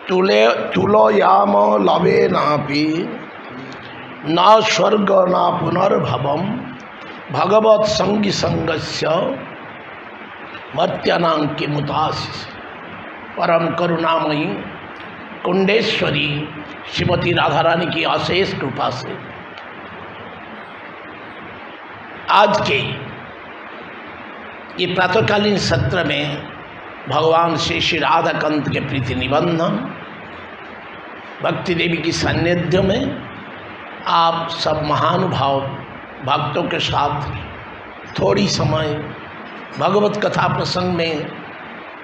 तुलयाम लवे नापि न स्वर्ग न पुनर्भवम भगवत संगी संगस्य मर्त्यानां किमुदासीस। परम करुणामयी कुंडेश्वरी श्रीमती राधा रानी की अशेष कृपा से आज के ये प्रातःकालीन सत्र में भगवान श्री श्री राधाकांत के प्रीति निबंधन भक्ति देवी की सान्निध्य में आप सब महानुभाव भक्तों के साथ थोड़ी समय भगवत कथा प्रसंग में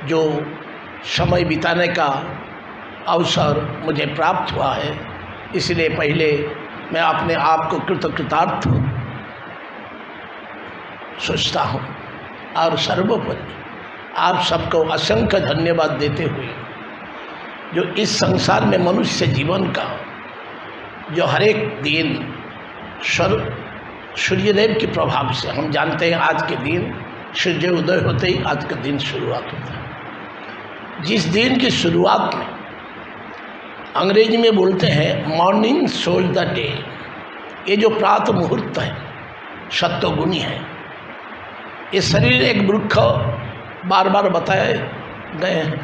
जो समय बिताने का अवसर मुझे प्राप्त हुआ है, इसलिए पहले मैं अपने आप को कृतकृतार्थ सोचता हूँ और सर्वोपरि आप सबको असंख्य धन्यवाद देते हुए जो इस संसार में मनुष्य जीवन का जो हर एक दिन सूर्यदेव के प्रभाव से हम जानते हैं आज के दिन सूर्य उदय होते ही आज का दिन शुरुआत होता है। जिस दिन की शुरुआत में अंग्रेजी में बोलते हैं मॉर्निंग शोज द डे, ये जो प्रातः मुहूर्त है सत्वगुणी है। ये शरीर एक वृक्ष बार बार बताए गए हैं,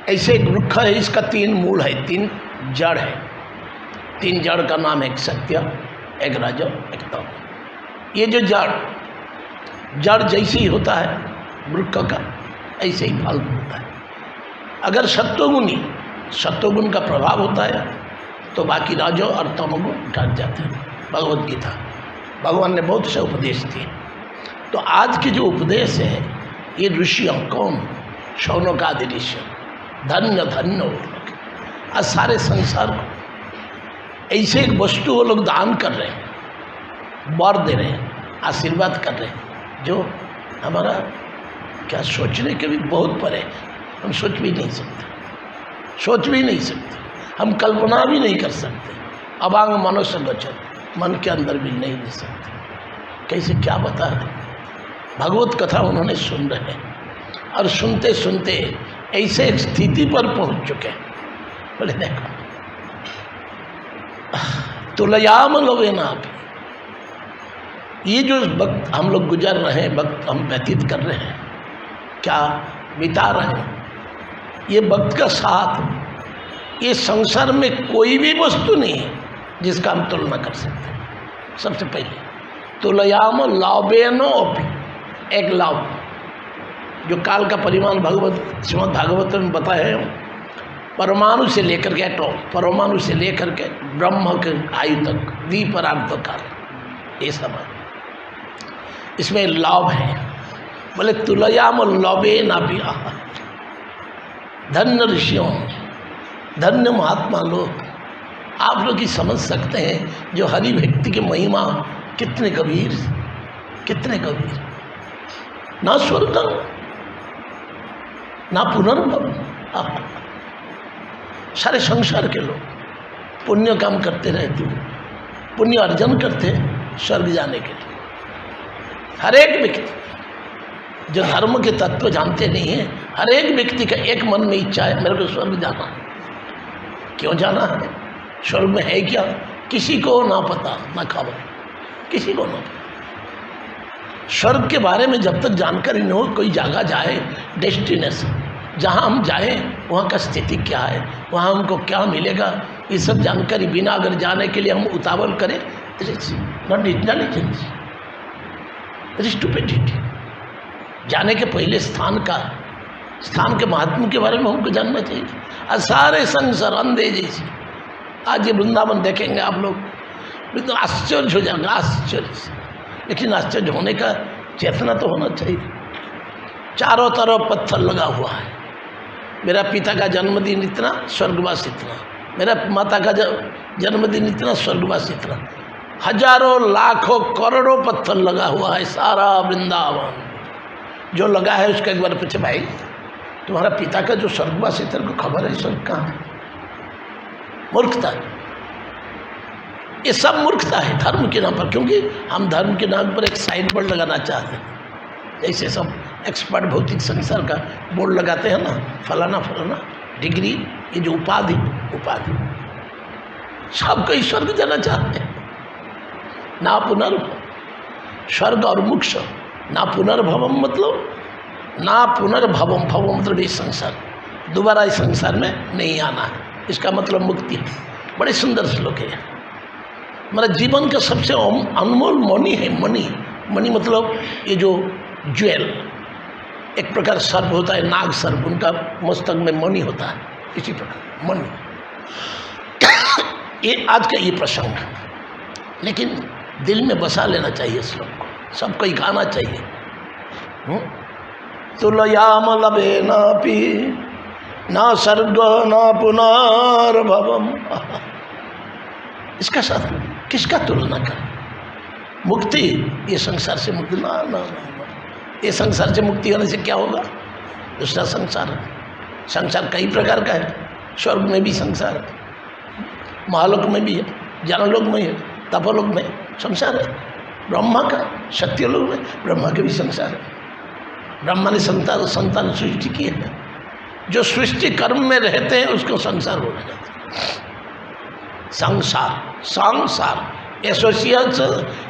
ऐसे एक वृक्ष है, इसका 3 मूल है, 3 जड़ है। 3 जड़ का नाम है एक सत्य, एक रज, एक तम। ये जो जड़ जैसे ही होता है वृक्ष का, ऐसे ही फल होता है। अगर सत्वगुण का प्रभाव होता है तो बाकी राजो और तमगुण घट जाते हैं। भगवद गीता भगवान ने बहुत से उपदेश दिए। तो आज के जो उपदेश है ये ऋषियों कौन, शौनकादि ऋषि, धन्य धन्य वो लोग, आज सारे संसार को ऐसे एक वस्तु वो लोग दान कर रहे हैं, वर दे रहे हैं, आशीर्वाद कर रहे हैं, जो हमारा क्या सोचने के भी बहुत परे, हम सोच भी नहीं सकते, हम कल्पना भी नहीं कर सकते। अवांग मनुष्य गोचर, मन के अंदर भी नहीं ले सकते। कैसे क्या बता रहे, भगवत कथा उन्होंने सुन रहे हैं और सुनते सुनते ऐसे एक स्थिति पर पहुंच चुके हैं। बोले देखो तुलयाम लवे ना, ये जो वक्त हम लोग गुजर रहे हैं, वक्त हम व्यतीत कर रहे हैं, क्या बिता रहे हैं, ये वक्त का साथ ये संसार में कोई भी वस्तु नहीं है जिसका हम तुलना कर सकते। सबसे पहले तुलयाम लावेनो अपि, एक लाभ जो काल का परिमाण भगवत श्रीमद् भागवत में बताया है, परमाणु से लेकर के एटॉम, परमाणु से लेकर के ब्रह्म के आयु तक, द्विपरार्ध काल, ये सब है। इसमें लाभ है। बोले तुलयाम लवे ना भी, धन्य ऋषियों, धन्य महात्मा लोग, आप लोग ही समझ सकते हैं जो हरि भक्ति की महिमा कितने गंभीर, कितने गंभीर। ना स्वर्ग ना पुनर्भव, सारे संसार के लोग पुण्य काम करते रहते हो, पुण्य अर्जन करते हैं स्वर्ग जाने के लिए। हर एक व्यक्ति जो धर्म के तत्व जानते नहीं है, हर एक व्यक्ति का एक मन में इच्छा है मेरे को स्वर्ग जाना है। क्यों जाना है, स्वर्ग में है क्या, किसी को ना पता ना खबर, किसी को ना पता। स्वर्ग के बारे में जब तक जानकारी न हो, कोई जगह जाए, डेस्टिनेशन जहाँ हम जाएं वहाँ का स्थिति क्या है, वहाँ हमको क्या मिलेगा, ये सब जानकारी बिना अगर जाने के लिए हम उतावल करें, नॉट इंटेलिजेंस, स्टुपिडिटी। जाने के पहले स्थान के महात्मा के बारे में हमको जानना चाहिए। और सारे संसार अंधे जैसे, आज ये वृंदावन देखेंगे आप लोग, तो आश्चर्य हो जाएगा, आश्चर्य से। लेकिन आश्चर्य होने का चेतना तो होना चाहिए। चारों तरफ पत्थर लगा हुआ है, मेरा पिता का जन्मदिन इतना, स्वर्गवास इतना, मेरा माता का जन्मदिन इतना, स्वर्गवास इतना, हजारों लाखों करोड़ों पत्थर लगा हुआ है सारा वृंदावन। जो लगा है उसका एक बार पूछे, भाई तुम्हारा पिता का जो स्वर्गवास है तेरे को खबर है स्वर्ग कहाँ है? मूर्खता, ये सब मूर्खता है धर्म के नाम पर। क्योंकि हम धर्म के नाम पर एक साइन बोर्ड लगाना चाहते हैं, जैसे सब एक्सपर्ट भौतिक संसार का बोर्ड लगाते हैं ना, फलाना फलाना डिग्री, ये जो उपाधि सब कोई स्वर्ग जाना चाहते हैं। ना पुनर्भव, स्वर्ग और मोक्ष, ना पुनर्भवम मतलब ना पुनर्भवम, भवम मतलब ये संसार, दोबारा इस संसार में नहीं आना है, इसका मतलब मुक्ति है। बड़े सुंदर श्लोक है। हमारा जीवन का सबसे अनमोल मणि है। मणि मतलब ये जो ज्वेल, एक प्रकार सर्प होता है, नाग सर्प, उनका मस्तक में मणि होता है, इसी प्रकार मणि। ये आज का ये प्रसंग, लेकिन दिल में बसा लेना चाहिए श्लोक को, सबको ही गाना चाहिए। तुलयाम लभे नापि ना सर्ग ना पुनर्भवम। इसका साथ किसका तुलना करें? मुक्ति, ये संसार से मुक्ति ना ना ना, ये संसार से मुक्ति होने से क्या होगा? दूसरा संसार है। संसार कई प्रकार का है। स्वर्ग में भी संसार है, महालोक में भी है, जानलोक में है, तपोलोक में संसार है। ब्रह्मा का सत्यलोक में ब्रह्मा के भी संसार है। ब्रह्मा ने संतान सृष्टि की है। जो सृष्टि कर्म में रहते हैं उसको संसार बोला जाता है। संसार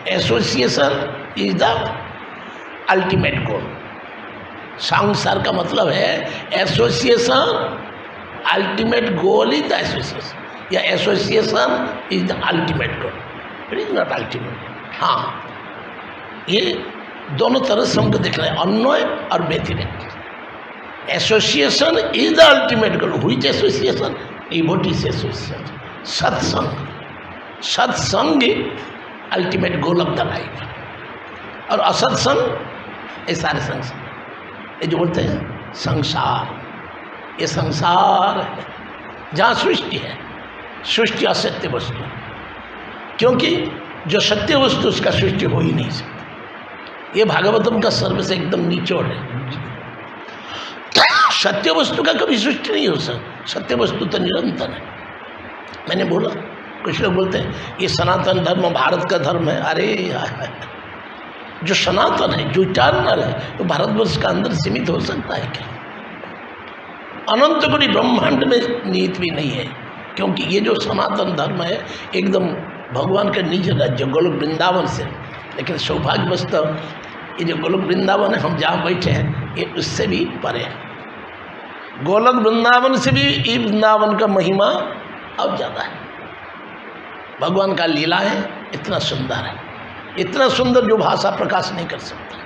association is the ultimate goal. संसार का मतलब है association, ultimate goal is the association, या association is the ultimate goal, it is not ultimate. हाँ, ये दोनों तरह से हमको देखना है, अन्वय और व्यतिरेक। Association is the ultimate goal. Which association? Devotees association, satsang ultimate goal of the life. और असत्संग ये सारे संसार, ये जो बोलते हैं संसार, ये संसार है जहाँ सृष्टि है। सृष्टि असत्य वस्तु, क्योंकि जो सत्य वस्तु उसका सृष्टि हो ही नहीं सकती। ये भागवतम का सर्व से एकदम निचोड़ है। सत्य वस्तु का कभी सृष्टि नहीं हो सकती, सत्य वस्तु तो निरंतर है। मैंने बोला, कुछ लोग बोलते हैं ये सनातन धर्म भारत का धर्म है। अरे जो सनातन है, जो इटर्नल है, तो भारतवर्ष का अंदर सीमित हो सकता है क्या? अनंत कोटि ब्रह्मांड में निहित भी नहीं है, क्योंकि ये जो सनातन धर्म है एकदम भगवान के निज राज्य गोलोक वृंदावन से। लेकिन सौभाग्यवश तो ये जो गोलोक वृंदावन है, हम जहाँ बैठे हैं, ये उससे भी परे है। गोलोक वृंदावन से भी ये वृंदावन का महिमा अब ज़्यादा है। भगवान का लीला है, इतना सुंदर है, इतना सुंदर जो भाषा प्रकाश नहीं कर सकता।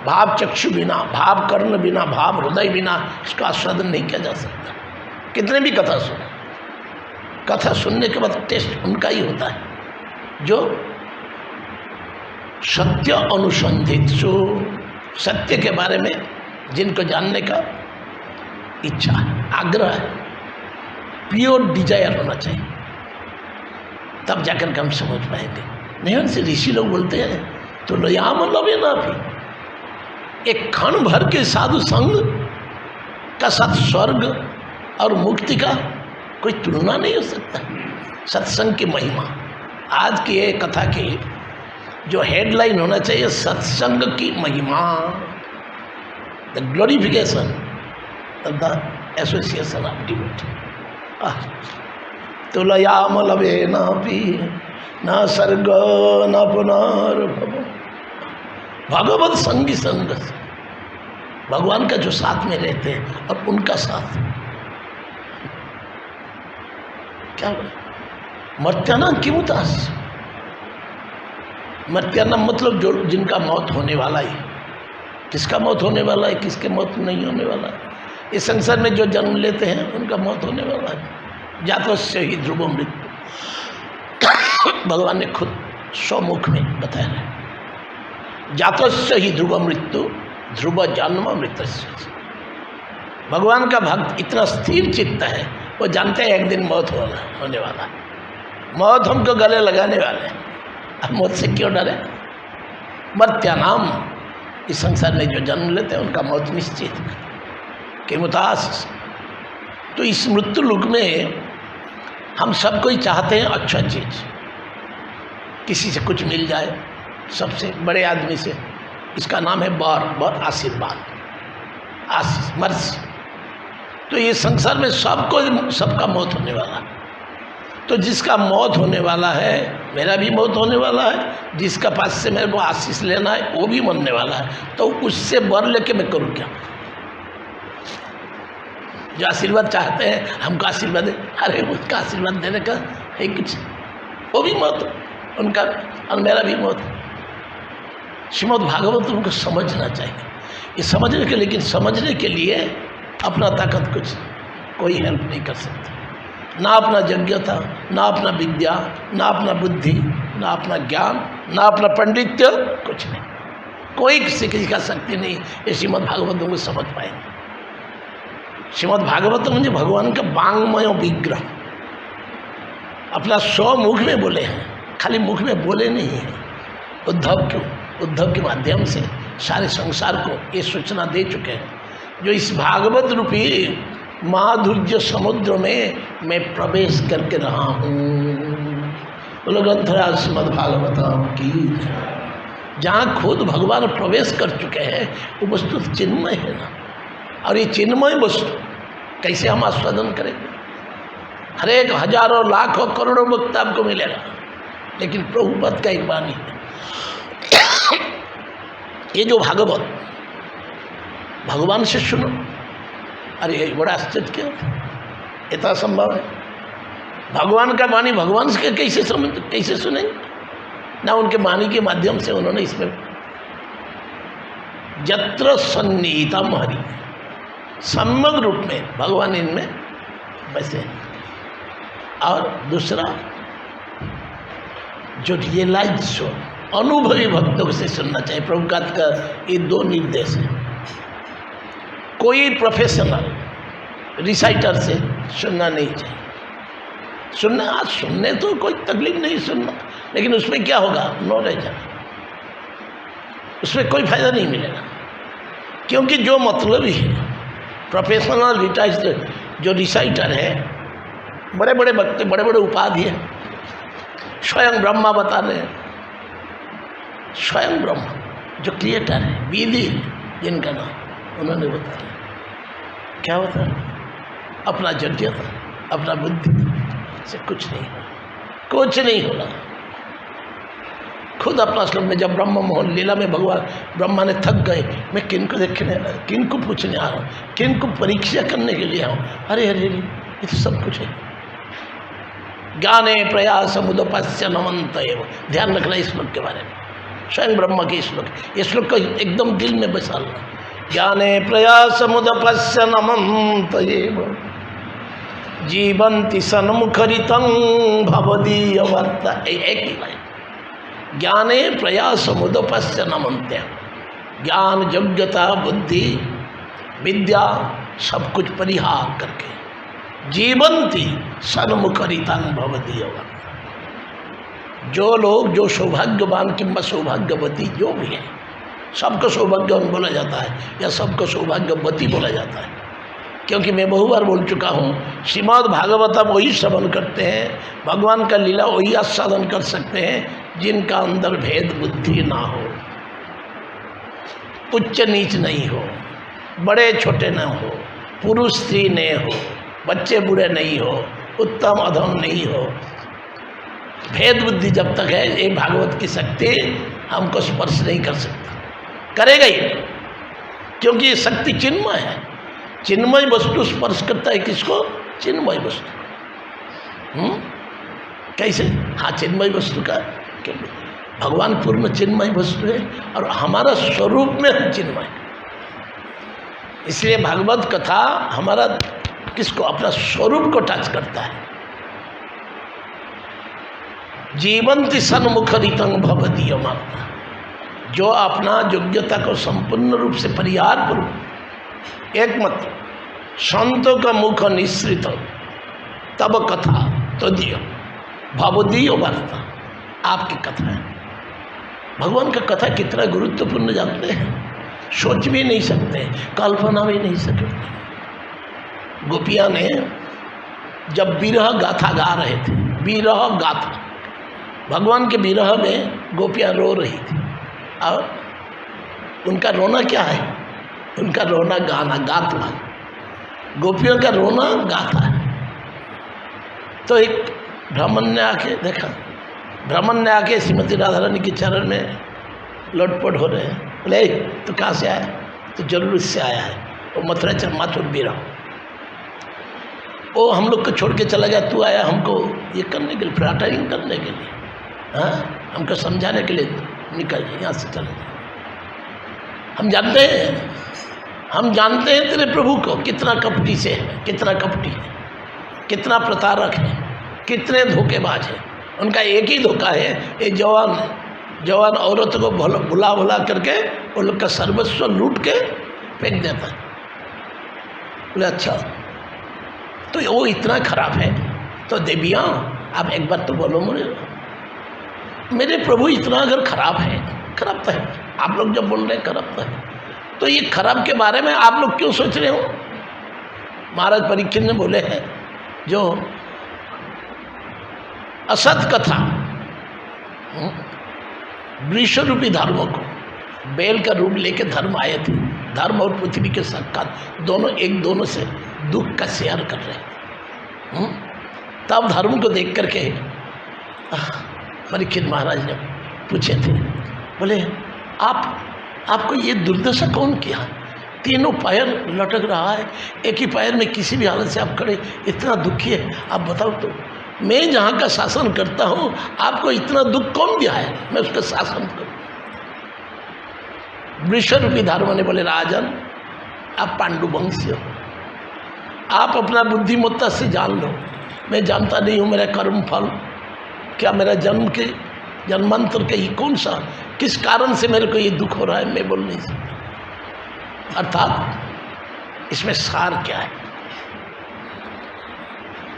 भाव चक्षु बिना, भाव कर्ण बिना, भाव हृदय बिना इसका आस्वादन नहीं किया जा सकता। कितने भी कथा सुने, कथा सुनने के बाद टेस्ट उनका ही होता है जो सत्य अनुसंधित, जो सत्य के बारे में जिनको जानने का इच्छा है, आग्रह है, प्योर डिजायर होना चाहिए, तब जाकर के हम समझ पाएंगे। नहीं उनसे ऋषि लोग बोलते हैं तो लयाम लवे ना भी। एक क्षण भर के साधु संग का साथ स्वर्ग और मुक्ति का कोई तुलना नहीं हो सकता। सत्संग की महिमा, आज की ये कथा की जो हेडलाइन होना चाहिए, सत्संग की महिमा, the glorification of the association of devotee. तुलयाम लवे नापि न सर्ग न पुनर्भव। भगवत संगी संग, भगवान का जो साथ में रहते हैं और उनका साथ क्या मर्त्याना क्यों दास। मर्त्याना मतलब जो जिनका मौत होने वाला है। किसका मौत होने वाला है, किसके मौत नहीं होने वाला है? इस संसार में जो जन्म लेते हैं उनका मौत होने वाला है। जातस्य ही ध्रुव मृत्यु, भगवान ने खुद स्वमुख में बताया है। जातस्य ही ध्रुव मृत्यु, ध्रुव जन्म मृत्यस्य। भगवान का भक्त इतना स्थिर चित्त है, वो जानते हैं एक दिन मौत होने वाला है। मौत हमको गले लगाने वाले हैं, अब मौत से क्यों डरे? मर्त्यानाम, इस संसार में जो जन्म लेते हैं उनका मौत निश्चित है। किमुतास, तो इस मृत्यु लोक में हम सब कोई चाहते हैं अच्छा चीज, किसी से कुछ मिल जाए, सबसे बड़े आदमी से, इसका नाम है बर, बर आशीर्वाद, आशीष, मर्सी। तो ये संसार में सबका मौत होने वाला है। तो जिसका मौत होने वाला है, मेरा भी मौत होने वाला है, जिसका पास से मेरे को आशीष लेना है वो भी मरने वाला है। तो उससे बर लेके मैं करूँ क्या? जो आशीर्वाद चाहते हैं हमको आशीर्वाद दे, अरे उसका आशीर्वाद देने का है कुछ, वो भी मौत उनका और मेरा भी मौत। श्रीमद् भागवत उनको समझना चाहिए, ये समझने के, लेकिन समझने के लिए अपना ताकत कुछ कोई हेल्प नहीं कर सकता, ना अपना योग्यता, ना अपना विद्या, ना अपना बुद्धि, ना अपना ज्ञान, ना अपना पंडित्य, कुछ नहीं, कोई किसी का शक्ति नहीं ये श्रीमद् भागवत को समझ पाएंगे। श्रीमद् भागवत म्हणजे भगवान का वांग्मय विग्रह, अपना मुख में बोले हैं, खाली मुख में बोले नहीं हैं। उद्धव के माध्यम से सारे संसार को ये सूचना दे चुके हैं, जो इस भागवत रूपी माधुर्य समुद्र में मैं प्रवेश करके रहा हूँ। बोलो ग्रंथराज श्रीमद् भागवतम की। जहाँ खुद भगवान प्रवेश कर चुके हैं वो वस्तु चिन्मय है ना, और ये चिन्मय वस्तु कैसे हम आस्वादन करेंगे? हर एक हजारों लाखों करोड़ों वक्त आपको मिलेगा, लेकिन प्रभुपद का एक वाणी है, ये जो भागवत भगवान से सुनो। अरे ये बड़ा आश्चर्य क्यों, इतना संभव है? भगवान का वाणी भगवान से कैसे सुनेंगे ना? उनके वाणी के माध्यम से उन्होंने इसमें यत्र सन्निहितम हरि, समग्र रूप में भगवान इनमें बसे हैं। और दूसरा जो रियलाइज हो, अनुभवी भक्तों से सुनना चाहिए। प्रभुपाद का ये दो निर्देश है, कोई प्रोफेशनल रिसाइटर से सुनना नहीं चाहिए। सुनने तो कोई तकलीफ नहीं सुनना, लेकिन उसमें क्या होगा? नॉलेज है, उसमें कोई फायदा नहीं मिलेगा, क्योंकि जो मतलबी है प्रोफेशनल जो रिसाइटर है, बड़े बड़े वक्त, बड़े बड़े उपाधि है, स्वयं ब्रह्मा बता रहे हैं, स्वयं ब्रह्मा जो क्रिएटर है, विधि जिनका नाम उन्होंने बताया। क्या होता है? अपना योग्यता, अपना बुद्धि से कुछ नहीं होगा, कुछ नहीं होगा। खुद अपना श्लोक में जब ब्रह्म मोहन लीला में भगवान ब्रह्मा ने थक गए, मैं किनको देखने, किनको पूछने आ रहा हूँ, किनको परीक्षा करने के लिए आऊँ? अरे अरे ये तो सब कुछ है। ज्ञाने प्रयास मुदपस्य नमंत एव, ध्यान रखना इस श्लोक के बारे में, स्वयं ब्रह्मा के श्लोक, ये श्लोक को एकदम दिल में बसा लो। ज्ञाने प्रयास मुदपस्य नमंत एव जीवंति सन्मुखरितं भवदीय वार्ता। एक ही लाइन, ज्ञाने प्रयास मुदपस्य नमंत्य, ज्ञान योग्यता बुद्धि विद्या सब कुछ परिहार करके जीवंती सन्मुखरितं भवदीय वार्ता। जो लोग, जो सौभाग्यवान किंबा सौभाग्यवती जो भी है, सबको सौभाग्यवान बोला जाता है या सबको सौभाग्यवती बोला जाता है, क्योंकि मैं बहु बार बोल चुका हूँ, श्रीमद् भागवतम वही श्रवण करते हैं, भगवान का लीला वही आस्वादन कर सकते हैं जिनका अंदर भेद बुद्धि ना हो, उच्च नीच नहीं हो, बड़े छोटे न हो, पुरुष स्त्री न हो, बच्चे बूढ़े नहीं हो, उत्तम अधम नहीं हो। भेद बुद्धि जब तक है, ये भागवत की शक्ति हमको स्पर्श नहीं कर सकता, करेगा ही नहीं, क्योंकि ये शक्ति चिन्मय है। चिन्मय वस्तु स्पर्श करता है किसको? चिन्मय वस्तु। कैसे? हाँ, चिन्मय वस्तु का, क्योंकि भगवान पूर्ण चिन्मय वस्तु है और हमारा स्वरूप में हम चिन्मय, इसलिए भागवत कथा हमारा किसको? अपना स्वरूप को टच करता है। जीवंति सन्मुखरितं भवदीय वार्ता, जो अपना योग्यता को संपूर्ण रूप से परिहार पूर्वक एक मत संतों का मुख निश्रित तब कथा तदीय भवदीय वार्ता, आपकी कथा है। भगवान का कथा कितना गुरुत्वपूर्ण जानते हैं? सोच भी नहीं सकते, कल्पना भी नहीं सकते। गोपियाँ ने जब विरह गाथा गा रहे थे, विरह गाथा, भगवान के विरह में गोपियाँ रो रही थी, और उनका रोना क्या है? उनका रोना गाना, गातना। गोपियों का रोना गाता है। तो एक ब्राह्मण ने आके देखा, ब्राह्मण ने आके श्रीमती राधा रानी के चरण में लौटपट हो रहे हैं। बोले तो कहाँ से आया? तो जरूर इससे आया है, वो मथुरा माथुर बीरा, वो हम लोग को छोड़ के चला गया, तू आया हमको ये करने के लिए, फ्लैटरिंग करने के लिए, हाँ, हमको समझाने के लिए, निकल जाए यहाँ से, चले जाए। हम जानते हैं तेरे प्रभु को कितना कपटी से है, कितना कपटी है, कितना प्रतारक है, कितने धोखेबाज है। उनका एक ही धोखा है, ये जवान औरत को बुला बुला करके उन लोग का सर्वस्व लूट के फेंक देता है। बोले अच्छा, तो वो इतना खराब है? तो देवियाँ आप एक बार तो बोलो, मेरे प्रभु इतना अगर खराब है, खराब तो है, आप लोग जब बोल रहे हैं खराब तो है, तो ये खराब के बारे में आप लोग क्यों सोच रहे हो? महाराज परीक्षित ने बोले हैं, जो असत कथा वृक्ष रूपी धर्मों को बैल का रूप लेके धर्म आए थे, धर्म और पृथ्वी के साक्षात दोनों एक दोनों से दुख का शेयर कर रहे हैं। तब धर्म को देख करके परीक्षित महाराज ने पूछे थे, बोले आपको ये दुर्दशा कौन किया? तीनों पैर लटक रहा है, एक ही पैर में किसी भी हालत से आप खड़े, इतना दुखी है, आप बताओ तो। मैं जहाँ का शासन करता हूँ, आपको इतना दुख कौन दिया है मैं उसका शासन करूँ? वृक्ष रूपी धर्म ने बोले, राजन आप पांडुवंशी हो, आप अपना बुद्धिमत्ता से जान लो, मैं जानता नहीं हूँ मेरा कर्म फल क्या, मेरा जन्मांतर के ही कौन सा, किस कारण से मेरे को ये दुख हो रहा है, मैं बोल नहीं सकता। अर्थात इसमें सार क्या है?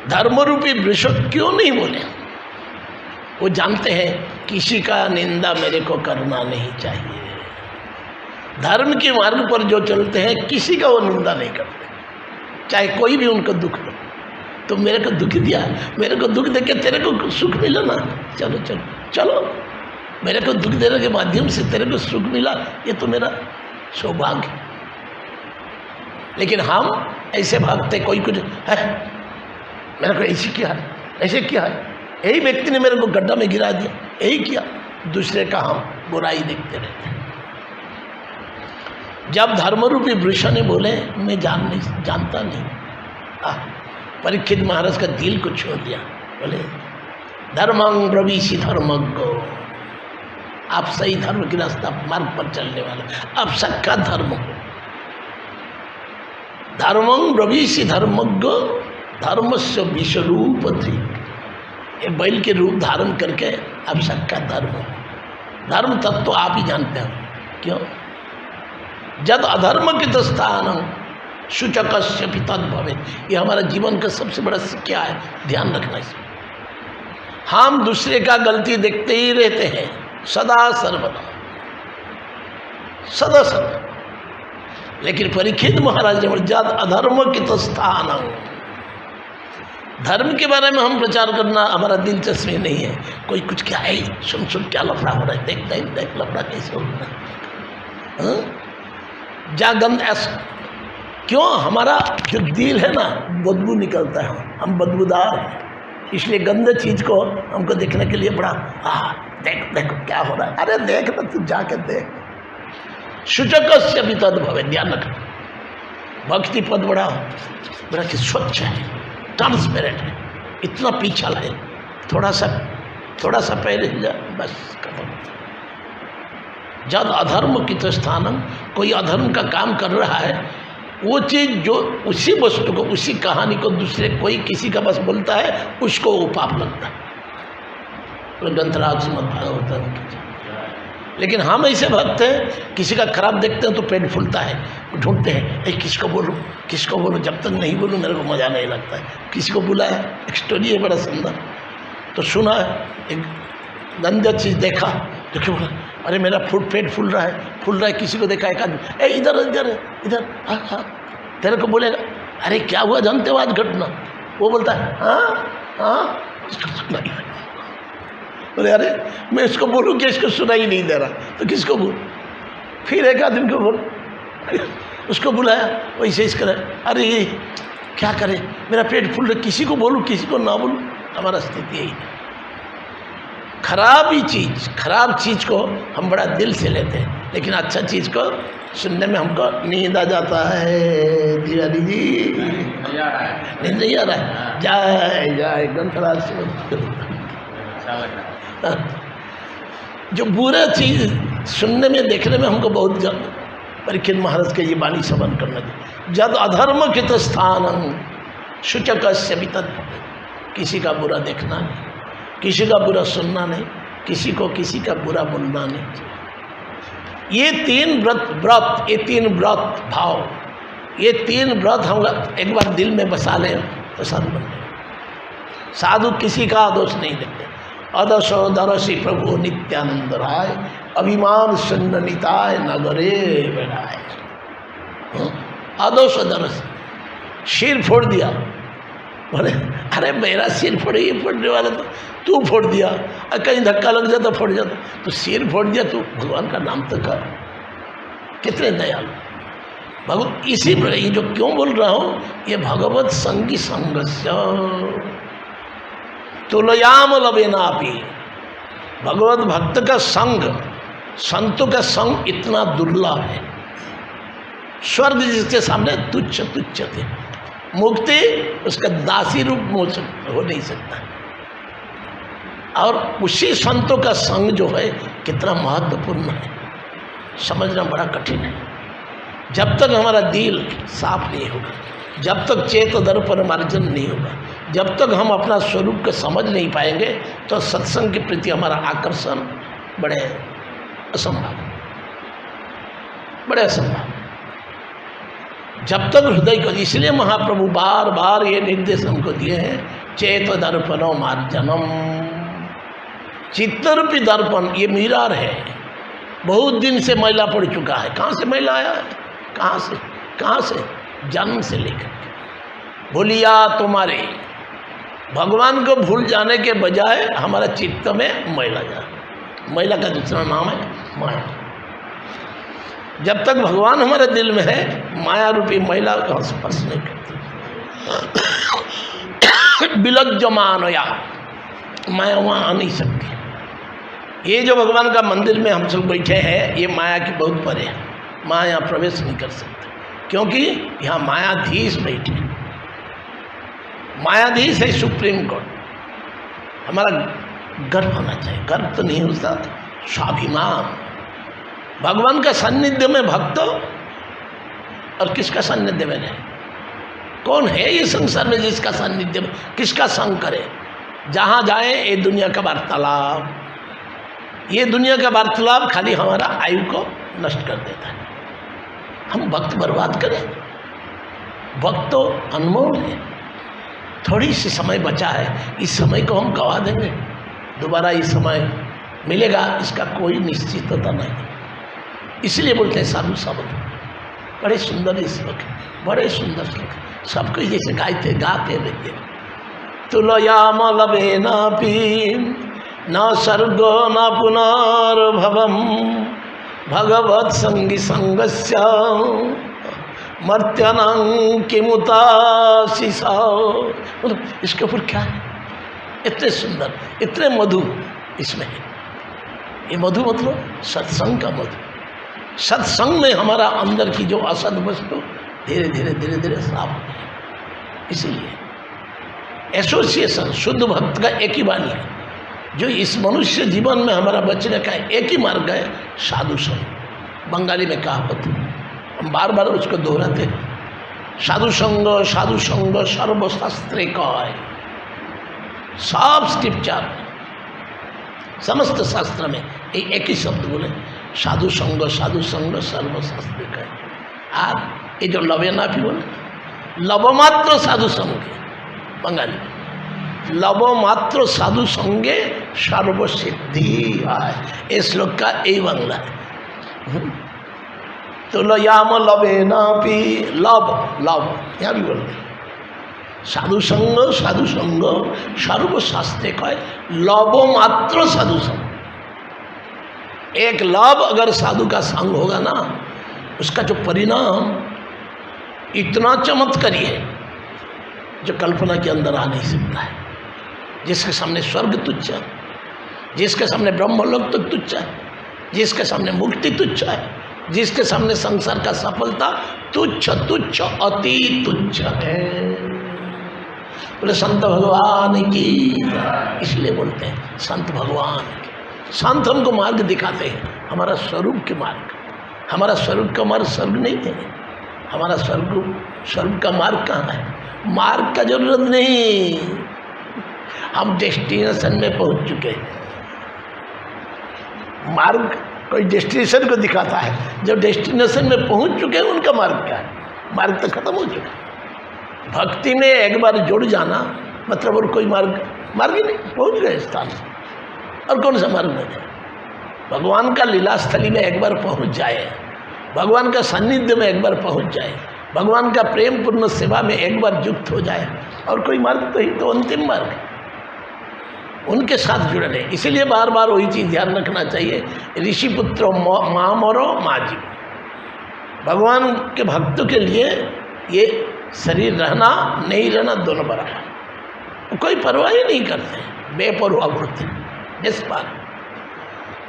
धर्मरूपी वृक्ष क्यों नहीं बोले? वो जानते हैं किसी का निंदा मेरे को करना नहीं चाहिए। धर्म के मार्ग पर जो चलते हैं किसी का वो निंदा नहीं करते, चाहे कोई भी उनको दुख हो। तो मेरे को दुख दिया, मेरे को दुख देके तेरे को सुख मिला ना, चलो चलो चलो, मेरे को दुख देने के माध्यम से तेरे को सुख मिला, ये तो मेरा सौभाग्य। लेकिन हम ऐसे भागते, कोई कुछ है मेरे को ऐसे किया है, ऐसे किया है, यही व्यक्ति ने मेरे को गड्ढा में गिरा दिया, यही किया, दूसरे का हम बुराई देखते रहते हैं। जब धर्मरूपी वृक्ष ने बोले मैं जानता नहीं, परीक्षित महाराज का दिल को छोड़ दिया। बोले धर्मं ब्रवीषि धर्मज्ञो, आप सही धर्म की रास्ता मार्ग पर चलने वाले, आप सक्का धर्म हो। धर्मं ब्रवीषि धर्मज्ञो धर्मस्य विश्वरूप धृक्, ये बैल के रूप धारण करके आप सक्का धर्म हो। धर्म तत्व आप ही जानते हो, क्यों? जद अधर्म के स्थान शुचकस्य तद भवेत्, ये हमारा जीवन का सबसे बड़ा क्या है, ध्यान रखना इसमें। हम दूसरे का गलती देखते ही रहते हैं सदा सर्वदा, सदा सर्वदा। लेकिन परीक्षित महाराज ने जद अधर्म के स्थान, धर्म के बारे में हम प्रचार करना हमारा दिलचस्पी नहीं है। कोई कुछ क्या है, सुन क्या लफड़ा हो रहा है, देख लफड़ा कैसे हो रहा है, जा गंद ऐसा क्यों? हमारा जो दिल है ना बदबू निकलता है, हम बदबूदार हैं, इसलिए गंदे चीज को हमको देखने के लिए बड़ा देख क्या हो रहा है, अरे देख ना तू जाके देख। शुचकस्य भी तद भवे, ध्यान रखना। भक्ति पद बड़ा कि स्वच्छ है, ट्रांसपेरेंट है, इतना पीछा है, थोड़ा सा पहले जा, बस खत्म। जब अधर्म की स्थानम, कोई अधर्म का काम कर रहा है, वो चीज़ जो उसी वस्तु को, उसी कहानी को दूसरे कोई किसी का बस बोलता है, उसको वो पाप लगता है। तो ग्रंथराज श्रीमद्भागवत। लेकिन हम ऐसे भक्त हैं, किसी का खराब देखते हैं तो पेट फूलता है, ढूंढते हैं किसको बोलूं, जब तक नहीं बोलूं मेरे को मज़ा नहीं लगता है। किसी को बुलाया, एक स्टोरी है बड़ा सुंदर, तो सुना एक गंदा चीज़ देखा, तो क्यों बोला, अरे मेरा पेट फूल रहा है, किसी को देखा, एक आदमी इधर हाँ, तेरे को बोलेगा अरे क्या हुआ जानते हो आज घटना? वो बोलता है हाँ, बोले अरे मैं इसको बोलूँ कि इसको सुनाई नहीं दे रहा, तो किसको बोल? फिर एक आदमी को बोल, उसको बुलाया, वैसे इस करे, अरे ये क्या करे, मेरा पेट फूल रहा, किसी को बोलूँ किसी को ना बोलूँ। हमारा स्थिति यही है। खराब चीज़ को हम बड़ा दिल से लेते हैं, लेकिन अच्छा चीज़ को सुनने में हमको नींद आ जाता है। दिवाली जी नींद नहीं आ रहा है, जाए एकदम खराब से। जो बुरा चीज़ सुनने में देखने में हमको बहुत परीक्षित महाराज के ये वाणी श्रवण करना चाहिए। जद अधर्म कित स्थान शुचक से भी तद, किसी का बुरा देखना नहीं, किसी का बुरा सुनना नहीं, किसी को किसी का बुरा बोलना नहीं। ये तीन व्रत ये तीन व्रत भाव, ये तीन व्रत हम एक बार दिल में बसा लें तो साधु बन जाए। साधु किसी का दोष नहीं देखते। अदशो दरसी प्रभु नित्यानंद राय, अभिमान सुन्न निताय नगरे बैठाए। अदोष दरसी, सिर फोड़ दिया, बोले अरे मेरा सिर फोड़े, ये फोड़ने वाला तो तू फोड़ दिया, और कहीं धक्का लग जाता फोड़ जाता, तो सिर फोड़ दिया, तू भगवान का नाम तो कर। कितने दयालु भगवान। इसी पर ये जो क्यों बोल रहा हूँ, ये भगवत संगी संगस्य तुलयाम लवेनापि, भगवत भक्त का संग, संतों का संग इतना दुर्लभ है। स्वर्ग जिसके सामने तुच्छ तुच्छ थे, मुक्ति उसका दासी रूप हो नहीं सकता। और उसी संतों का संग जो है कितना महत्वपूर्ण है, समझना बड़ा कठिन है। जब तक हमारा दिल साफ नहीं होगा, जब तक चेत दर्पण मार्जन नहीं होगा, जब तक हम अपना स्वरूप को समझ नहीं पाएंगे, तो सत्संग के प्रति हमारा आकर्षण बड़े असंभव। जब तक हृदय को, इसलिए महाप्रभु बार बार ये निर्देश हमको दिए हैं, चेत दर्पणो मार्जनम। चित्तरूपी दर्पण ये मिरर है, बहुत दिन से मैला पड़ चुका है। कहाँ से मैला आया है, कहाँ से जन्म से लेकर। भूलिया तुम्हारे, भगवान को भूल जाने के बजाय हमारा चित्त में मैला जाए। मैला का दूसरा नाम है माया। जब तक भगवान हमारे दिल में है, माया रूपी महिला का स्पर्श नहीं करती। बिलज्जमान या माया वहाँ आ नहीं सकती। ये जो भगवान का मंदिर में हम सब बैठे हैं, ये माया की बहुत परे है। माया यहाँ प्रवेश नहीं कर सकती, क्योंकि यहाँ मायाधीश बैठे। मायाधीश है सुप्रीम कोर्ट। हमारा गर्व होना चाहिए, गर्व तो नहीं होता, स्वाभिमान। भगवान का सान्निध्य में भक्त और किसका सान्निध्य में नहीं। कौन है ये संसार में जिसका सान्निध्य में, किसका संग करे। जहाँ जाए ये दुनिया का वार्तालाप, ये दुनिया का वार्तालाप खाली हमारा आयु को नष्ट कर देता है। हम वक्त बर्बाद करें, वक्त तो अनमोल है, थोड़ी सी समय बचा है, इस समय को हम गवा देंगे, दोबारा ये समय मिलेगा इसका कोई निश्चितता नहीं। इसलिए बोलते हैं साधु शब्द। बड़े सुंदर श्लोक, बड़े सुंदर श्लोक, सबको जैसे गाते रहते। तुलयाम लवेनापि न सर्ग न पुनर्भवम भगवत संगी संगस्य मर्त्यनं किमुताशिषा। मतलब इसके ऊपर क्या है, इतने सुंदर, इतने मधु इसमें है। ये मधु मतलब सत्संग का मधु। सत्संग में हमारा अंदर की जो असद वस्तु धीरे धीरे साफ होती है। इसीलिए एसोसिएशन शुद्ध भक्त का एक ही वाणी है, जो इस मनुष्य जीवन में हमारा बचने का एक ही मार्ग है, साधु संग। बंगाली में कहावत है, हम बार बार उसको दोहराते हैं। साधु संग सर्वशास्त्रे का है। सब स्क्रिप्चर, समस्त शास्त्र में एक ही शब्द बोले, साधु संग सर्वशास्त्रे का है। और ये जो लवेनापि बोले, लवमात्र साधु संग बंगाली में, लवमात्र साधु संगे सर्वसिद्धि आए। इस श्लोक का यही बांग्ला है। तो लयाम लवेनापि, लव यहाँ भी बोलते साधु संग सर्वशास्त्रे का है। लवमात्र साधु संग, एक लव अगर साधु का संग होगा ना, उसका जो परिणाम इतना चमत्कारी है जो कल्पना के अंदर आ नहीं सकता है, जिसके सामने स्वर्ग तुच्छ है, जिसके सामने ब्रह्मलोक तो तुच्छ है, जिसके सामने मुक्ति तुच्छ है, जिसके सामने संसार का सफलता तुच्छ तुच्छ अति तुच्छ है। बोले संत भगवान की, इसलिए बोलते हैं संत भगवान। संत हमको मार्ग दिखाते हैं, हमारा स्वरूप के मार्ग। हमारा स्वरूप का मार्ग स्वर्ग नहीं है, हमारा स्वर्ग का मार्ग कहाँ है? मार्ग का जरूरत नहीं, हम डेस्टिनेशन में पहुंच चुके हैं। मार्ग कोई डेस्टिनेशन को दिखाता है, जब डेस्टिनेशन में पहुंच चुके हैं उनका मार्ग क्या है? मार्ग तो खत्म हो चुका है। भक्ति में एक बार जुड़ जाना मतलब और कोई मार्ग ही नहीं, पहुंच गए स्थान। और कौन सा मार्ग में जाए? भगवान का लीला स्थली में एक बार पहुंच जाए, भगवान का सानिध्य में एक बार पहुंच जाए, भगवान का प्रेम पूर्ण सेवा में एक बार युक्त हो जाए, और कोई मार्ग तो ही तो अंतिम मार्ग है, उनके साथ जुड़े रहे। इसीलिए बार बार वही चीज़ ध्यान रखना चाहिए, ऋषि पुत्रो माँ मरो माँ जी। भगवान के भक्तों के लिए ये शरीर रहना नहीं रहना दोनों बराबर, कोई परवाह ही नहीं करते, बेपरवाह होते निष्पार।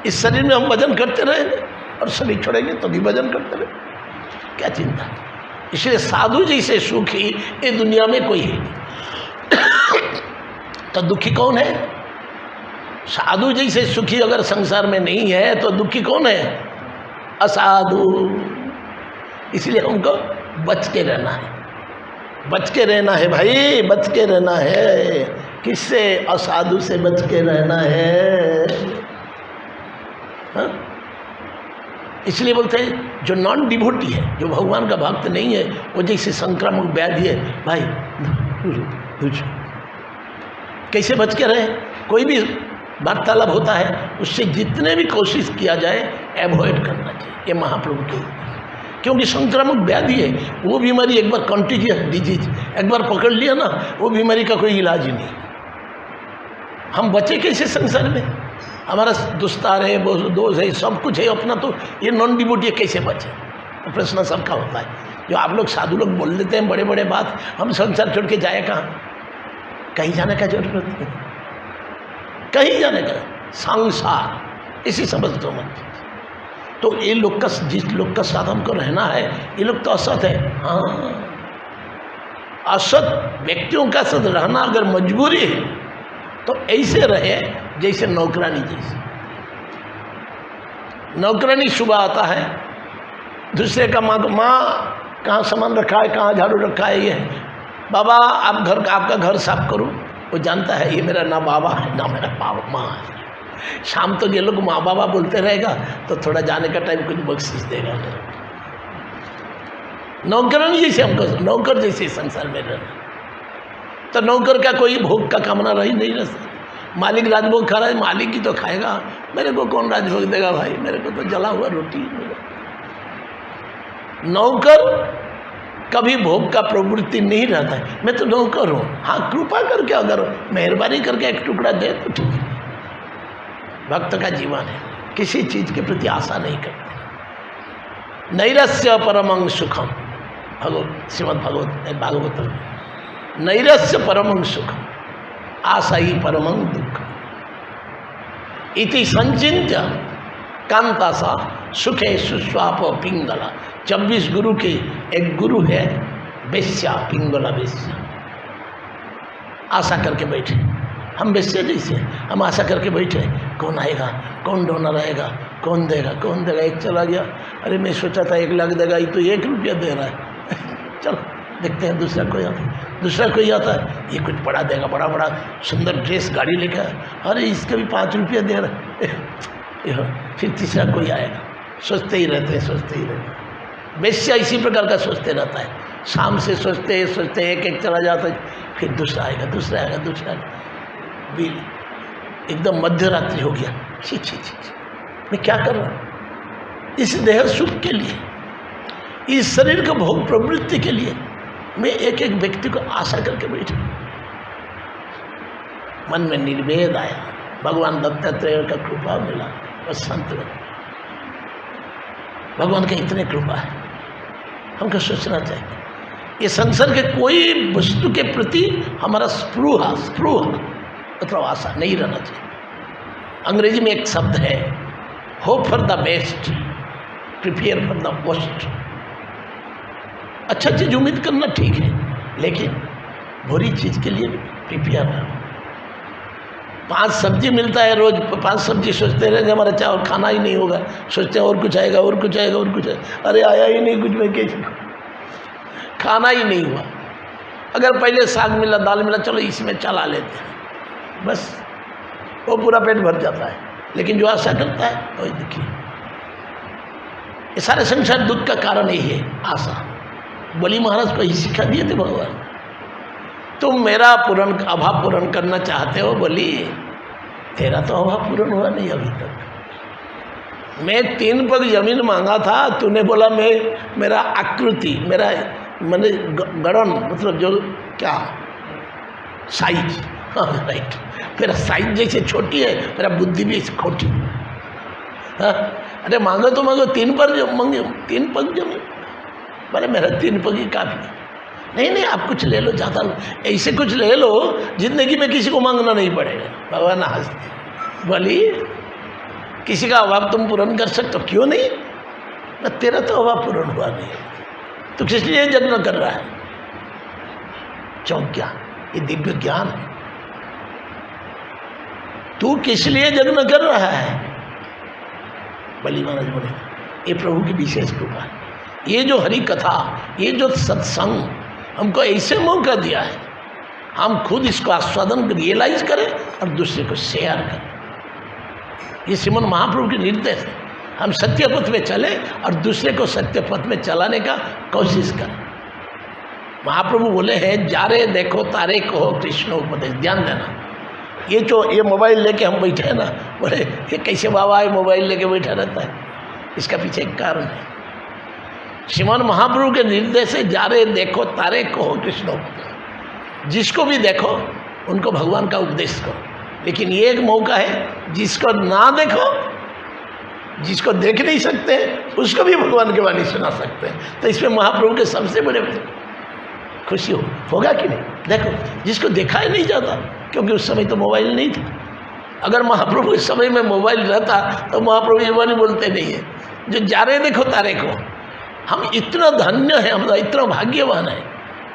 इस शरीर में हम भजन करते रहेंगे और शरीर छोड़ेंगे तो भी भजन करते रहे, क्या चिंता। इसलिए साधु जैसे सुखी ये दुनिया में कोई है तो दुखी कौन है? साधु जैसे सुखी अगर संसार में नहीं है तो दुखी कौन है? असाधु। इसलिए हमको बच के रहना है, बच के रहना है भाई, बच के रहना है। किससे? असाधु से बच के रहना है। हाँ? इसलिए बोलते हैं जो नॉन डिवोटी है, जो भगवान का भक्त नहीं है, वो जैसे संक्रामक व्याधि है भाई, कैसे बच के रहे? कोई भी वार्तालाप होता है उससे जितने भी कोशिश किया जाए एवॉइड करना चाहिए, ये महाप्रभु की, क्योंकि संक्रामक व्याधि है। वो बीमारी एक बार कंटीजियस डिजीज एक बार पकड़ लिया ना, वो बीमारी का कोई इलाज ही नहीं। हम बचे कैसे संसार में? हमारा दुस्तार है, दोष है, सब कुछ है अपना, तो ये नॉन डिवोटी कैसे बचे? तो प्रश्न सबका होता है। जो आप लोग साधु लोग बोल देते हैं बड़े बड़े बात, हम संसार छोड़ के जाए कहाँ? कहीं जाने का जरूरत नहीं, कहीं जाने का। संसार इसी समझ दो मत। तो ये लोग का, जिस लोग का साथ हमको रहना है, ये लोग तो असत है। हाँ, असत व्यक्तियों का साथ रहना अगर मजबूरी है तो ऐसे रहे जैसे नौकरानी जैसे। नौकरानी सुबह आता है, दूसरे का माँ कहाँ सामान रखा है, कहाँ झाड़ू रखा है, ये बाबा आप आपका घर साफ करो। वो जानता है ये मेरा ना बाबा है ना मेरा माँ है। शाम तक ये लोग माँ बाबा बोलते रहेगा तो थोड़ा जाने का टाइम कुछ बख्शिश देगा। नौकरानी जैसे हमको, नौकर जैसे संसार में रहना, तो नौकर का कोई भोग का कामना रही नहीं रह सकती। मालिक राजभोग खा रहा है, मालिक ही तो खाएगा, मेरे को कौन राजभोग देगा भाई? मेरे को तो जला हुआ रोटी मिलेगा। नौकर कभी भोग का प्रवृत्ति नहीं रहता है, मैं तो नौकर हूँ। हाँ, कृपा करके अगर मेहरबानी करके एक टुकड़ा दे तो ठीक है। भक्त का जीवन है, किसी चीज के प्रति आशा नहीं करते। नैरस्य परमं सुखम, श्रीमद् भागवतम, नैरस्य परमं सुखम आशा ही परमं दुख इति संचिन्त्य कांतासा सुखे सुस्वाप पिंगला। 26 गुरु के एक गुरु है वेश्या, पिंगला वेश्या। आशा करके बैठे, हम वेश्या जैसे, हम आशा करके बैठे कौन आएगा, कौन डोनर आएगा, कौन देगा, कौन देगा। एक चला गया, अरे मैं सोचा था 1 लाख देगा, ये तो 1 रुपया दे रहा है। चलो देखते हैं दूसरा कोई आता है, दूसरा कोई आता है, ये कुछ बड़ा देगा, बड़ा बड़ा सुंदर ड्रेस गाड़ी लेकर, अरे इसका भी 5 रुपया दे रहा है। फिर तीसरा कोई आएगा, सोचते ही रहते हैं, सोचते ही रहते हैं। वेश्या इसी प्रकार का सोचते रहता है, शाम से सोचते एक चला जाता है, फिर दूसरा आएगा, दूसरा आएगा, दूसरा भी एकदम मध्य रात्रि हो गया। छी छी छी, मैं क्या कर रहा हूँ? इस देह सुख के लिए, इस शरीर को भोग प्रवृत्ति के लिए मैं एक एक व्यक्ति को आशा करके बैठा। मन में निर्वेद आया, भगवान दत्तात्रेय का कृपा मिला, बस संत बने। भगवान का इतने कृपा है, हमको सोचना चाहिए ये संसार के कोई वस्तु के प्रति हमारा स्पृहा मतलब आशा नहीं रहना चाहिए। अंग्रेजी में एक शब्द है, hope for the best, prepare for the worst. अच्छा चीज़ उम्मीद करना ठीक है, लेकिन बुरी चीज़ के लिए प्रिपेयर रहना। 5 सब्जी मिलता है रोज, 5 सब्जी सोचते रहेंगे हमारा चावल खाना ही नहीं होगा, सोचते हैं और कुछ आएगा और कुछ आएगा और कुछ आएगा, अरे आया ही नहीं कुछ, मैं कैसे खाना ही नहीं हुआ। अगर पहले साग मिला, दाल मिला, चलो इसमें चला लेते हैं, बस वो पूरा पेट भर जाता है। लेकिन जो आशा करता है वही देखिए, ये सारे संसार दुख का कारण यही है, आशा। बलि महाराज को ही सिखा दिए थे भगवान, तुम मेरा अभाव पूर्ण करना चाहते हो बलि, तेरा तो अभाव पूर्ण हुआ नहीं अभी तक। मैं 3 पग जमीन मांगा था, तूने बोला मैं मेरा आकृति, मेरा मैंने गणन मतलब जो क्या साइज, हाँ राइट, मेरा साइज जैसे छोटी है, मेरा बुद्धि भी खोटी। हाँ अरे मांगो तो मांगो, 3 पग मांगे, 3 पग जमीन, बोले मेरा 3 पग ही काफ़ी। नहीं आप कुछ ले लो, ज़्यादा लो, ऐसे कुछ ले लो जिंदगी में किसी को मांगना नहीं पड़ेगा। भगवान हंसते, बोली किसी का अभाव तुम पूर्ण कर सकते हो, क्यों नहीं, ना तेरा तो अभाव पूर्ण हुआ नहीं, तो किस लिए यज्ञ कर रहा है। क्या ये दिव्य ज्ञान है, तू किस लिए यज्ञ कर रहा है। बलि महाराज बोले ये प्रभु की विशेष कृपा है, ये जो हरि कथा, ये जो सत्संग हमको ऐसे मौका दिया है, हम खुद इसको आस्वादन रियलाइज करें और दूसरे को शेयर करें। ये श्रीमन महाप्रभु के निर्देश है, हम सत्य पथ में चले और दूसरे को सत्य पथ में चलाने का कोशिश करें। महाप्रभु बोले हैं, जारे देखो तारे कहो कृष्ण उपदेश। ध्यान देना, ये जो ये मोबाइल लेके हम बैठे हैं ना, बोले ये कैसे बाबा है मोबाइल लेके बैठा रहता है, इसका पीछे एक कारण है। श्रीमान महाप्रभु के निर्देश है, जारे देखो तारे कहो कृष्ण उपदेश। जिसको भी देखो उनको भगवान का उपदेश करो, लेकिन ये एक मौका है जिसको ना देखो, जिसको देख नहीं सकते उसको भी भगवान की वाणी सुना सकते हैं। तो इसमें महाप्रभु के सबसे बड़े खुशी होगा कि नहीं। देखो जिसको देखा ही नहीं जाता, क्योंकि उस समय तो मोबाइल नहीं था। अगर महाप्रभु इस समय में मोबाइल रहता तो महाप्रभु ये वाणी बोलते नहीं है, जो जा रहे देखो तारे को। हम इतना धन्य है, हम इतना भाग्यवान है,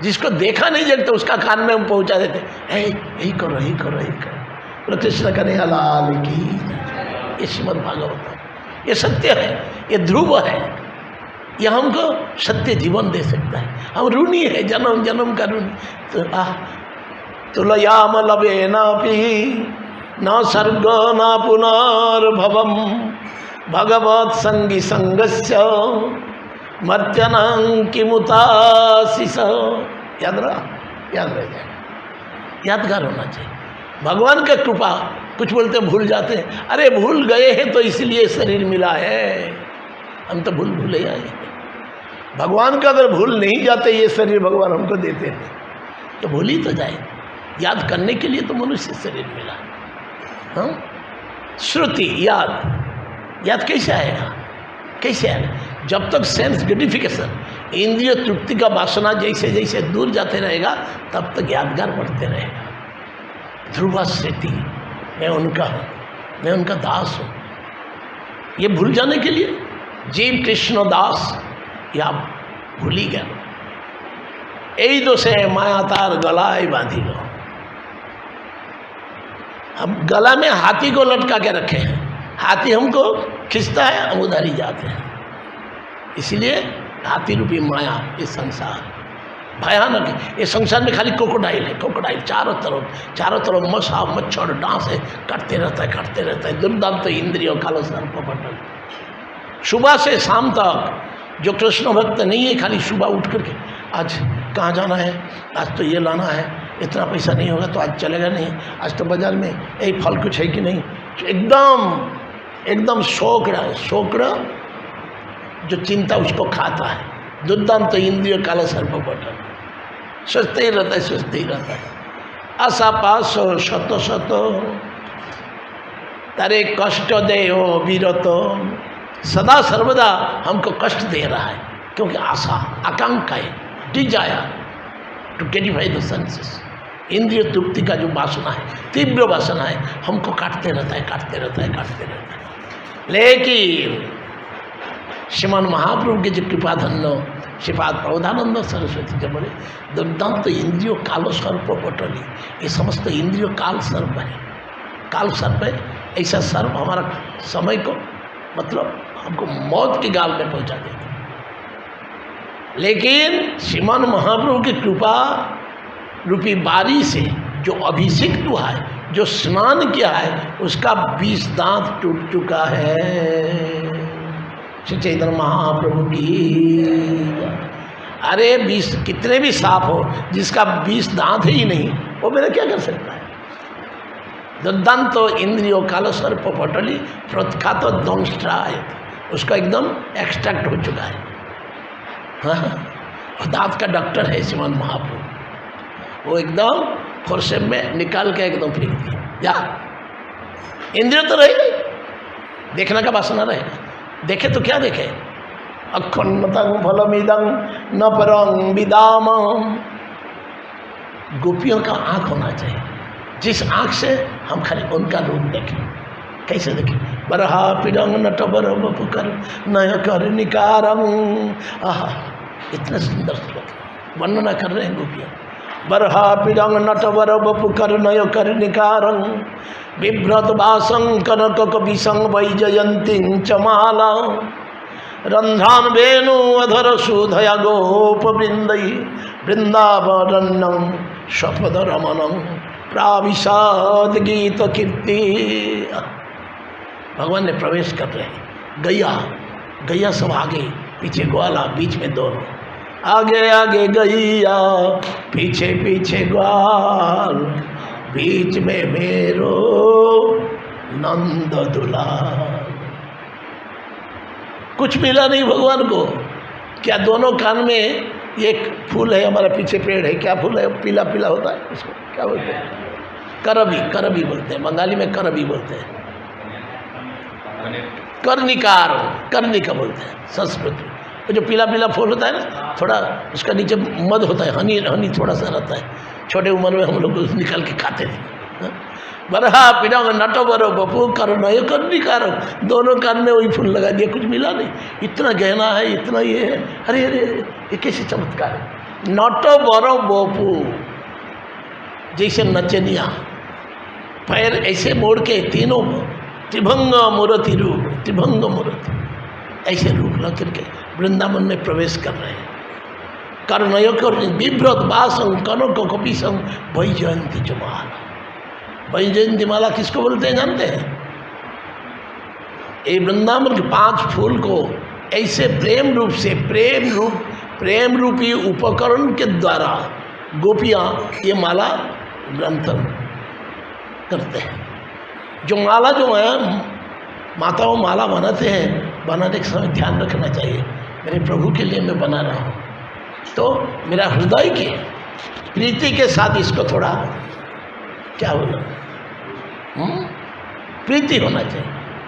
जिसको देखा नहीं जाता उसका कान में हम पहुँचा देते, यही करो यही करो यही करो। कृष्ण कन्हैया लाल की, ये श्रीमद् भागवत है, ये सत्य है, ये ध्रुव है, ये हमको सत्य जीवन दे सकता है। हम ऋणी है, जन्म जन्म का ऋणी। तो तुलयाम लवे नापि न सर्ग न पुनर्भवम भगवत संगी संगस्य मर्त्यनं किमुताशिष। याद रह जाएगा, यादगार होना चाहिए। भगवान का कृपा, कुछ बोलते हैं भूल जाते हैं, अरे भूल गए हैं तो इसलिए शरीर मिला है, हम तो भूले आए। भगवान का अगर भूल नहीं जाते ये शरीर भगवान हमको देते हैं तो भूल ही तो जाए। याद करने के लिए तो मनुष्य शरीर मिला। हाँ श्रुति याद कैसे आएगा, कैसे आएगा? जब तक सेंस ग्रेटिफिकेशन, इंद्रिय तृप्ति का वासना जैसे जैसे दूर जाते रहेगा तब तक यादगार बढ़ते रहेगा। ध्रुव सेती, मैं उनका हूँ, मैं उनका दास हूँ। ये भूल जाने के लिए जीव कृष्ण दास या भूल ही गया। यही तो से माया तार गलाए बांधी लो। हम गला में हाथी को लटका के रखे हैं, हाथी हमको खींचता है, हम उधर ही जाते हैं। इसलिए हाथी रूपी माया, ये संसार भयानक है। ये संसार में खाली क्रोकोडाइल है, क्रोकोडाइल चारों तरफ मछा मच्छर डांस है, करते रहता है। दुर्दांत इंद्रियों कालो सर्प पटल। सुबह से शाम तक जो कृष्ण भक्त नहीं है, खाली सुबह उठ करके आज कहाँ जाना है, आज तो ये लाना है, इतना पैसा नहीं होगा तो आज चलेगा नहीं, आज तो बाजार में यही फल कुछ है कि नहीं, एकदम शोकड़ा जो चिंता उसको खाता है। दुर्दांत इंद्रिय काला सर्प पटल। सोचते ही रहता है। आशा पास शत तारे कष्ट दे हो विरत, सदा सर्वदा हमको कष्ट दे रहा है, क्योंकि आशा आकांक्षा है, desire to gratify the senses, इंद्रिय तृप्ति का जो वासना है, तीव्र वासना है, हमको काटते रहता है, काटते रहता है, काटते रहता है। लेकिन श्रीमान महाप्रभु के जो कृपा धन्य श्रीपाद प्रबोधानंद सरस्वती जब बोले दुर्दांत इंद्रियो कालो सर्प पटली, ये समस्त इंद्रियो काल सर्प है, काल सर्प है। ऐसा सर्प हमारा समय को मतलब हमको मौत के गाल में पहुंचा देता। लेकिन श्रीमान महाप्रभु की कृपा रूपी बारी से जो अभिषेक हुआ है, जो स्नान किया है, उसका 20 दांत टूट चुका है। श्री चैतन्य महाप्रभु की अरे 20 कितने भी सांप हो, जिसका 20 दांत ही नहीं, वो मेरा क्या कर सकता है। दुर्दांत तो इंद्रियो कालो सर्प पटली प्रख्यात दंष्ट्राय, उसका एकदम एक्सट्रैक्ट हो चुका है। हाँ, दांत का डॉक्टर है श्रीमान महाप्रभु, वो एकदम फोर्सेप में निकाल के एकदम फेंक दिया। या इंद्रिय तो रहे, देखने का वासना रहेगा, देखे तो क्या देखे, अखंडतंग फलमिदं न परं विदाम। गोपियों का आँख होना चाहिए, जिस आँख से हम खाली उनका रूप देखें। कैसे देखें, बरहा पिडंग नट बर बपुकर नय कर निकारं। आह, इतना सुंदर श्लोक वर्णना कर रहे हैं गोपियाँ। बरहा पिडंग नट बर बपुकर नय कर निकारं, बिभ्रत वासं कनक कविसं वैजयंती चमाला, रंध्रान वेणु अधर सुधया गोप वृंदई, वृंदावनम स्वपद रमणं प्राविशाद गीत कीर्ति। भगवान ने प्रवेश कर रहे हैं। गैया, गैया सब आगे पीछे ग्वाला, बीच में दोनों, आगे आगे गैया पीछे पीछे ग्वाल, बीच में मेरो नंद दुलाल। कुछ मिला नहीं भगवान को। क्या दोनों कान में एक फूल है, हमारा पीछे पेड़ है, क्या फूल है, पीला पीला होता है, उसको क्या बोलते हैं, करबी, करबी बोलते हैं, बंगाली में करबी बोलते हैं, कर्णिकार, कर्णिका बोलते हैं संस्कृत में। वो जो पीला पीला फूल होता है ना, थोड़ा उसका नीचे मध होता है, हनी हनी थोड़ा सा रहता है। छोटे उम्र में हम लोग निकाल के खाते थे। बरहा पिना नटो बरो बपू करो नयो कर्णिकार, दोनों कान में वही फूल लगा दिया, कुछ मिला नहीं। इतना गहना है, इतना ये है, अरे अरे ये कैसे चमत्कार है। नटो बरो बपू, जैसे नचनिया पैर ऐसे मोड़ के तीनों त्रिभंग मूर्ति रूप, त्रिभंग मूर्ति ऐसे रूप ला करके वृंदावन में प्रवेश कर रहे हैं। कर्णयो कर बिभ्रत वासं कनक कपिसं वैजयंती जमाला। वैजयंती माला किसको बोलते हैं जानते हैं? ये वृंदावन के 5 फूल को ऐसे प्रेम रूप से, प्रेम रूपी उपकरण के द्वारा गोपियाँ ये माला ग्रंथन करते हैं। जो माला जो है माताओं माला बनाते हैं, बनाने के समय ध्यान रखना चाहिए, मेरे प्रभु के लिए मैं बना रहा हूँ, तो मेरा हृदय के प्रीति के साथ इसको थोड़ा क्या बोला, प्रीति होना चाहिए।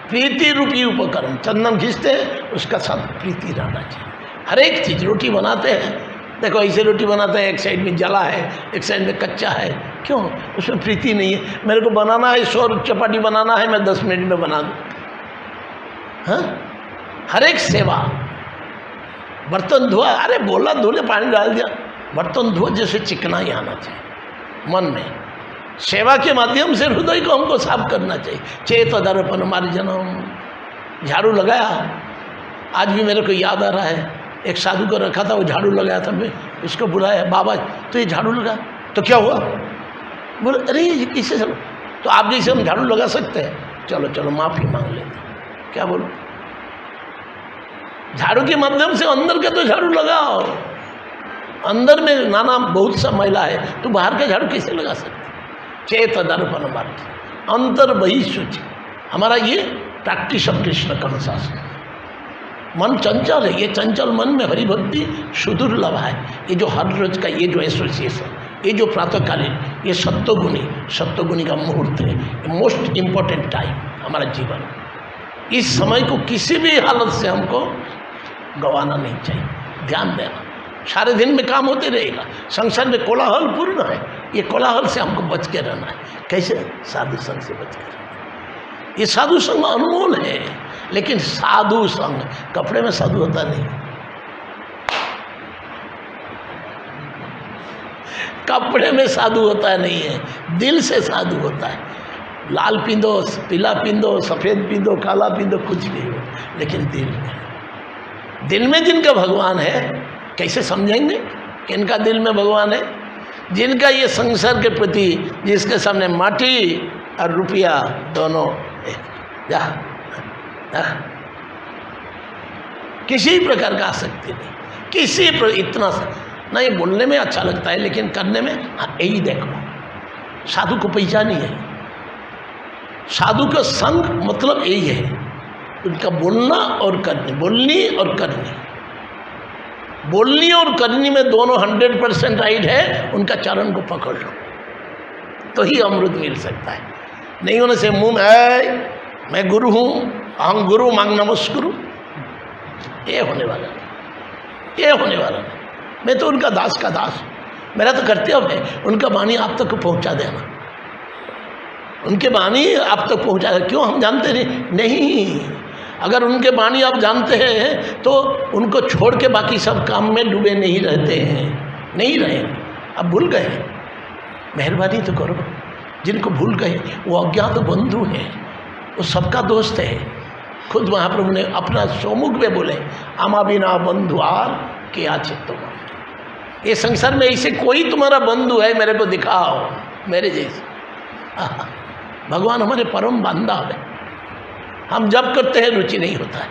प्रीति रूपी उपकरण, चंदन खींचते हैं, उसका साथ प्रीति रहना चाहिए। हर एक चीज़, रोटी बनाते हैं, देखो ऐसे रोटी बनाते हैं, एक साइड में जला है, एक साइड में कच्चा है, क्यों? उसमें प्रीति नहीं है। मेरे को बनाना है 100 चपाती बनाना है, मैं 10 मिनट में बना दूँ। हाँ, हर एक सेवा, बर्तन धोआ, अरे बोला धोने पानी डाल दिया, बर्तन धो जैसे चिकनाई आना चाहिए मन में। सेवा के माध्यम से हृदय को हमको साफ करना चाहिए। चेत दर्पण मार्जनम, झाड़ू लगाया, आज भी मेरे को याद आ रहा है, एक साधु को रखा था, वो झाड़ू लगाया था, मैं उसको बुलाया, बाबा तो ये झाड़ू लगा, तो क्या हुआ? बोले अरे इससे चलो, तो आप जैसे हम झाड़ू लगा सकते हैं, चलो चलो माफ़ी मांग लेते। क्या बोलो? झाड़ू के माध्यम से अंदर का तो झाड़ू लगाओ। अंदर में नाना बहुत सा मैला है, तो बाहर का झाड़ू कैसे लगा सकते? चेत दर्पण मार्ग, अंतर बही शुचि। हमारा ये प्रैक्टिस ऑफ कृष्ण अनुशासन। मन चंचल है, ये चंचल मन में हरि भक्ति सुदुर्लभ है। ये जो हर रोज का ये जो एसोसिएशन, ये जो प्रातःकालीन, ये सत्वगुणी का मुहूर्त है, ये मोस्ट इम्पोर्टेंट टाइम हमारा जीवन। इस समय को किसी भी हालत से हमको गंवाना नहीं चाहिए, ध्यान देना। सारे दिन में काम होते रहेगा। संसार में कोलाहल पूर्ण है, ये कोलाहल से हमको बच के रहना है। कैसे? साधु संग से बच के रहना है। ये साधु संग अनमोल है, लेकिन साधु संग, कपड़े में साधु होता नहीं, कपड़े में साधु होता नहीं है, दिल से साधु होता है। लाल पींदो, पीला पींदो, सफ़ेद पींदो, काला पींदो, कुछ भी हो, लेकिन दिल में जिनका भगवान है, कैसे समझेंगे कि इनका दिल में भगवान है? जिनका ये संसार के प्रति, जिसके सामने माटी और रुपया दोनों किसी प्रकार का आसक्ति नहीं, किसी इतना नहीं। बोलने में अच्छा लगता है, लेकिन करने में, हाँ यही देखो, साधु को पहचानी है। साधु का संग मतलब यही है, उनका बोलना और करनी, बोलनी और करनी, बोलनी और करनी में दोनों 100% राइट है। उनका चरण को पकड़ लो तो ही अमृत मिल सकता है। नहीं होने से मुंह में मैं गुरु हूँ, हम गुरु मांग नमस्कुरु, ये होने वाला नहीं, ये होने वाला नहीं। मैं तो उनका दास का दास हूँ, मेरा तो कर्तव्य है उनका वाणी आप तक पहुँचा देना, उनके वाणी आप तक पहुँचा। क्यों? हम जानते नहीं। अगर उनके वाणी आप जानते हैं तो उनको छोड़ के बाकी सब काम में डूबे नहीं रहते हैं, नहीं रहे। अब भूल गए, मेहरबानी तो करो। जिनको भूल गए वो अज्ञात बंधु हैं, वो सबका दोस्त है। खुद महाप्रभु ने अपना सौमुख में बोले, आमा बिना बंधु आर के आचित तुम। ये संसार में ऐसे कोई तुम्हारा बंधु है मेरे को दिखाओ, मेरे जैसे। भगवान हमारे परम बांधव है। हम जब करते हैं रुचि नहीं होता है,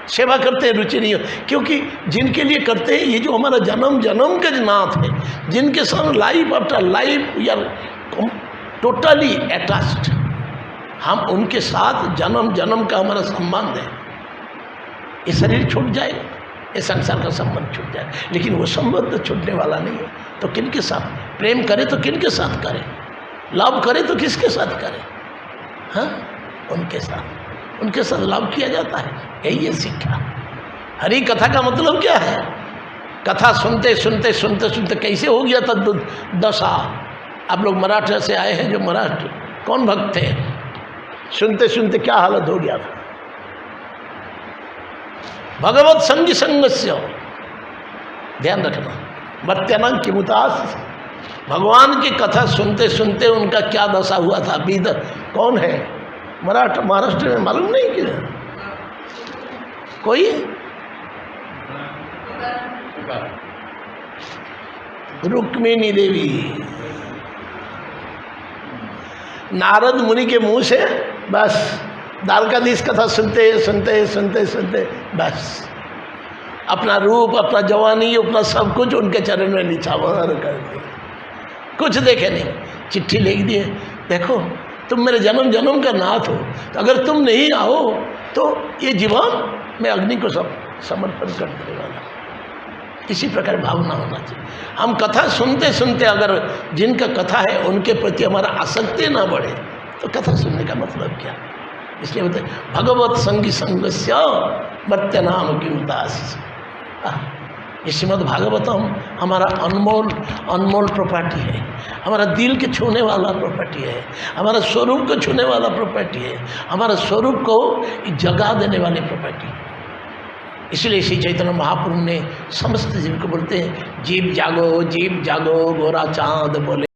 सेवा करते हैं रुचि नहीं हो, क्योंकि जिनके लिए करते हैं, ये जो हमारा जन्म जन्म के नाथ है, जिनके साथ life after life we are totally attached, हम उनके साथ जन्म जन्म का हमारा संबंध है। ये शरीर छूट जाएगा, ये संसार का संबंध छूट जाए, लेकिन वो संबंध तो छूटने वाला नहीं है। तो किनके साथ प्रेम करे, तो किनके साथ करे, लाभ करे तो किसके साथ करे? हाँ, उनके साथ, उनके साथ लाभ किया जाता है। यही है शिक्षा। हरि कथा का मतलब क्या है? कथा सुनते सुनते सुनते सुनते कैसे हो गया था दशा। आप लोग मराठा से आए हैं, जो मराठ कौन भक्त थे, सुनते सुनते क्या हालत हो गया था। भगवत संगी संगस्य, ध्यान रखना, मर्त्यानां किमुतास। भगवान की कथा सुनते सुनते उनका क्या दशा हुआ था। बीदर कौन है? महाराष्ट्र में मालूम नहीं कि कोई? रुक्मिणी देवी। नारद मुनि के मुंह से बस द्वारकाधीश कथा सुनते सुनते सुनते सुनते बस अपना रूप, अपना जवानी, अपना सब कुछ उनके चरण में निछावर कर दिया। कुछ देखे नहीं, चिट्ठी लिख दिए, देखो तुम मेरे जन्म जन्म का नाथ हो, तो अगर तुम नहीं आओ तो ये जीवन मैं अग्नि को सब समर्पण कर देने वाला। इसी प्रकार भावना होना चाहिए। हम कथा सुनते सुनते अगर जिनका कथा है उनके प्रति हमारा आसक्ति ना बढ़े तो कथा सुनने का मतलब क्या? इसलिए बोलते भगवत संगी संगस्य मर्त्यनाम किमुतास। ये श्रीमद् भागवतम हमारा अनमोल अनमोल प्रॉपर्टी है, हमारा दिल के छूने वाला प्रॉपर्टी है, हमारा स्वरूप को छूने वाला प्रॉपर्टी है, हमारा स्वरूप को जगा देने वाली प्रॉपर्टी है। इसलिए श्री चैतन्य महाप्रभु ने समस्त जीव को बोलते हैं, जीव जागो गोरा चांद बोले।